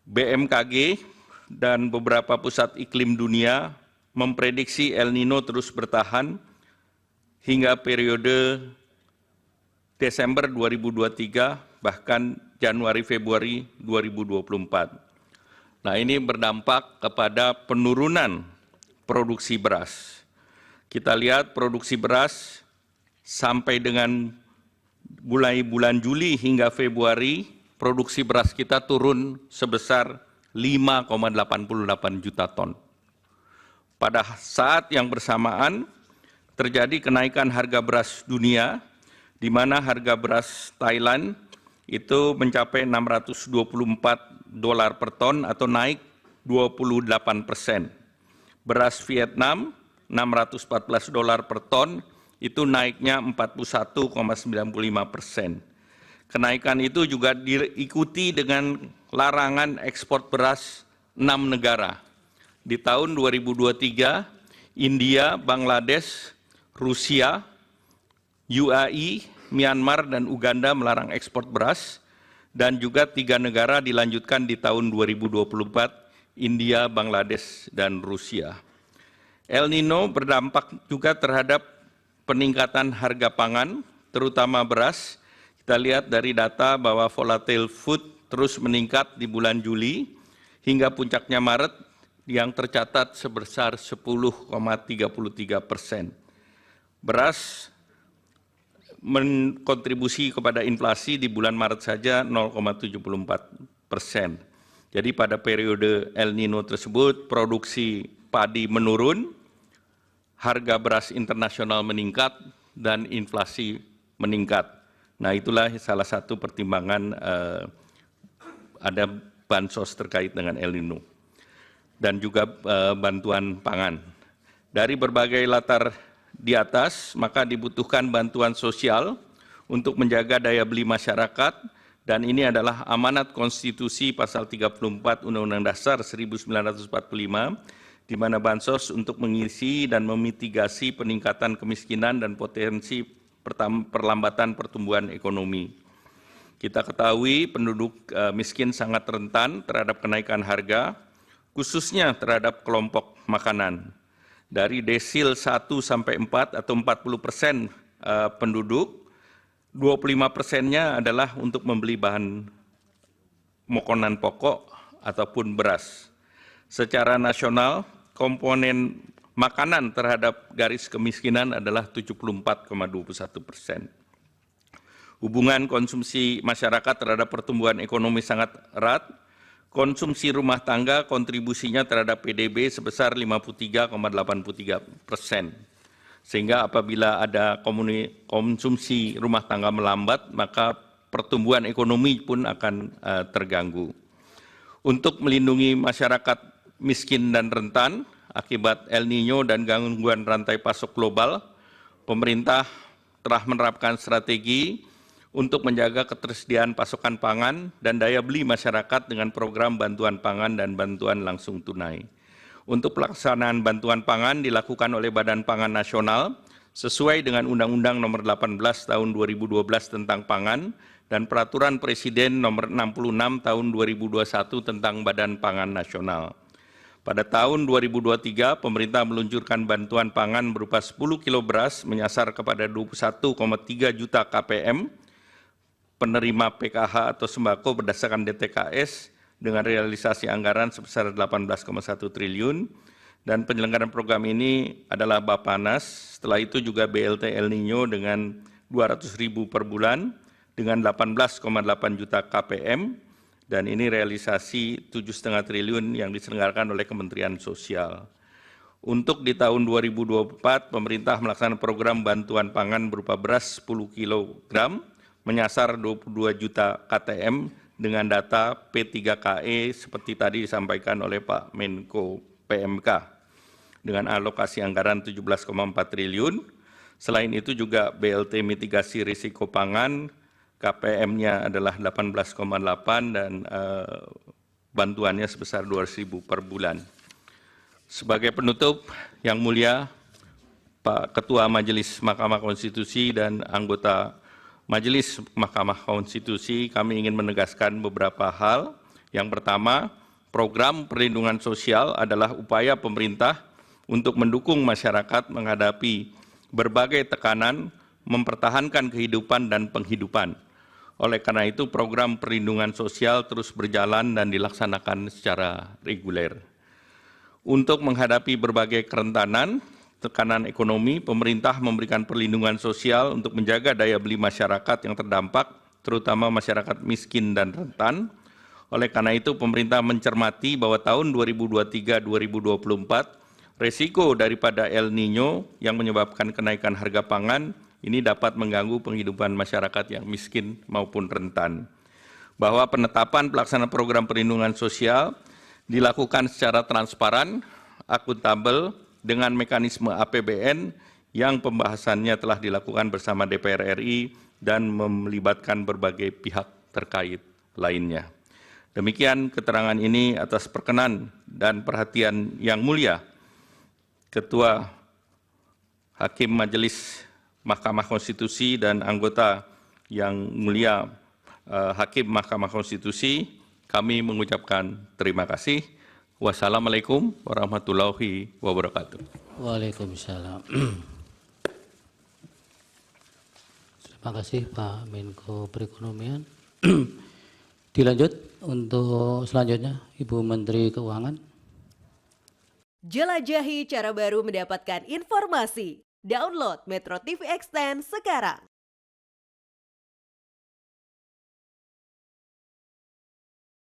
BMKG dan beberapa pusat iklim dunia memprediksi El Nino terus bertahan hingga periode Desember 2023, bahkan Januari-Februari 2024. Nah, ini berdampak kepada penurunan produksi beras. Kita lihat produksi beras sampai dengan mulai bulan Juli hingga Februari, produksi beras kita turun sebesar 5,88 juta ton. Pada saat yang bersamaan terjadi kenaikan harga beras dunia, di mana harga beras Thailand itu mencapai $624 per ton atau naik 28%. Beras Vietnam $614 per ton itu naiknya 41,95%. Kenaikan itu juga diikuti dengan larangan ekspor beras 6 negara. Di tahun 2023, India, Bangladesh, Rusia, UAE, Myanmar, dan Uganda melarang ekspor beras, dan juga 3 negara dilanjutkan di tahun 2024, India, Bangladesh, dan Rusia. El Nino berdampak juga terhadap peningkatan harga pangan, terutama beras. Kita lihat dari data bahwa volatile food terus meningkat di bulan Juli hingga puncaknya Maret yang tercatat sebesar 10,33%. Beras menkontribusi kepada inflasi di bulan Maret saja 0,74%. Jadi pada periode El Nino tersebut produksi padi menurun, harga beras internasional meningkat, dan inflasi meningkat. Nah, itulah salah satu pertimbangan ada bansos terkait dengan El Nino dan juga bantuan pangan. Dari berbagai latar di atas, maka dibutuhkan bantuan sosial untuk menjaga daya beli masyarakat, dan ini adalah amanat konstitusi pasal 34 Undang-Undang Dasar 1945, di mana bansos untuk mengisi dan memitigasi peningkatan kemiskinan dan potensi perlambatan pertumbuhan ekonomi. Kita ketahui penduduk miskin sangat rentan terhadap kenaikan harga, khususnya terhadap kelompok makanan. Dari desil 1 sampai 4 atau 40% penduduk, 25%-nya adalah untuk membeli bahan makanan pokok ataupun beras. Secara nasional, komponen makanan terhadap garis kemiskinan adalah 74,21%. Hubungan konsumsi masyarakat terhadap pertumbuhan ekonomi sangat erat. Konsumsi rumah tangga kontribusinya terhadap PDB sebesar 53,83%. Sehingga apabila ada konsumsi rumah tangga melambat, maka pertumbuhan ekonomi pun akan terganggu. Untuk melindungi masyarakat miskin dan rentan akibat El Nino dan gangguan rantai pasok global, pemerintah telah menerapkan strategi untuk menjaga ketersediaan pasokan pangan dan daya beli masyarakat dengan program bantuan pangan dan bantuan langsung tunai. Untuk pelaksanaan bantuan pangan dilakukan oleh Badan Pangan Nasional sesuai dengan Undang-Undang Nomor 18 Tahun 2012 tentang Pangan dan Peraturan Presiden Nomor 66 Tahun 2021 tentang Badan Pangan Nasional. Pada tahun 2023, pemerintah meluncurkan bantuan pangan berupa 10 kilo beras menyasar kepada 21,3 juta KPM, penerima PKH atau sembako berdasarkan DTKS dengan realisasi anggaran sebesar 18,1 triliun, dan penyelenggaraan program ini adalah Bappenas. Setelah itu juga BLT El Nino dengan 200.000 per bulan dengan 18,8 juta KPM, dan ini realisasi 7,5 triliun yang diselenggarakan oleh Kementerian Sosial. Untuk di tahun 2024, pemerintah melaksanakan program bantuan pangan berupa beras 10 kg menyasar 22 juta KTM dengan data P3KE seperti tadi disampaikan oleh Pak Menko PMK dengan alokasi anggaran 17,4 triliun. Selain itu juga BLT mitigasi risiko pangan, KPM-nya adalah 18,8 dan bantuannya sebesar 200.000 per bulan. Sebagai penutup, yang mulia Pak Ketua Majelis Mahkamah Konstitusi dan anggota Majelis Mahkamah Konstitusi, kami ingin menegaskan beberapa hal. Yang pertama, program perlindungan sosial adalah upaya pemerintah untuk mendukung masyarakat menghadapi berbagai tekanan, mempertahankan kehidupan dan penghidupan. Oleh karena itu, program perlindungan sosial terus berjalan dan dilaksanakan secara reguler. Untuk menghadapi berbagai kerentanan, tekanan ekonomi, pemerintah memberikan perlindungan sosial untuk menjaga daya beli masyarakat yang terdampak, terutama masyarakat miskin dan rentan. Oleh karena itu, pemerintah mencermati bahwa tahun 2023-2024, resiko daripada El Nino yang menyebabkan kenaikan harga pangan ini dapat mengganggu penghidupan masyarakat yang miskin maupun rentan. Bahwa penetapan pelaksanaan program perlindungan sosial dilakukan secara transparan, akuntabel, dengan mekanisme APBN yang pembahasannya telah dilakukan bersama DPR RI dan melibatkan berbagai pihak terkait lainnya. Demikian keterangan ini atas perkenan dan perhatian yang mulia Ketua Hakim Majelis Mahkamah Konstitusi dan anggota yang mulia Hakim Mahkamah Konstitusi, kami mengucapkan terima kasih. Wassalamualaikum warahmatullahi wabarakatuh. Waalaikumsalam. Terima kasih Pak Menko Perekonomian. Dilanjut untuk selanjutnya Ibu Menteri Keuangan. Jelajahi cara baru mendapatkan informasi. Download Metro TV Extend sekarang.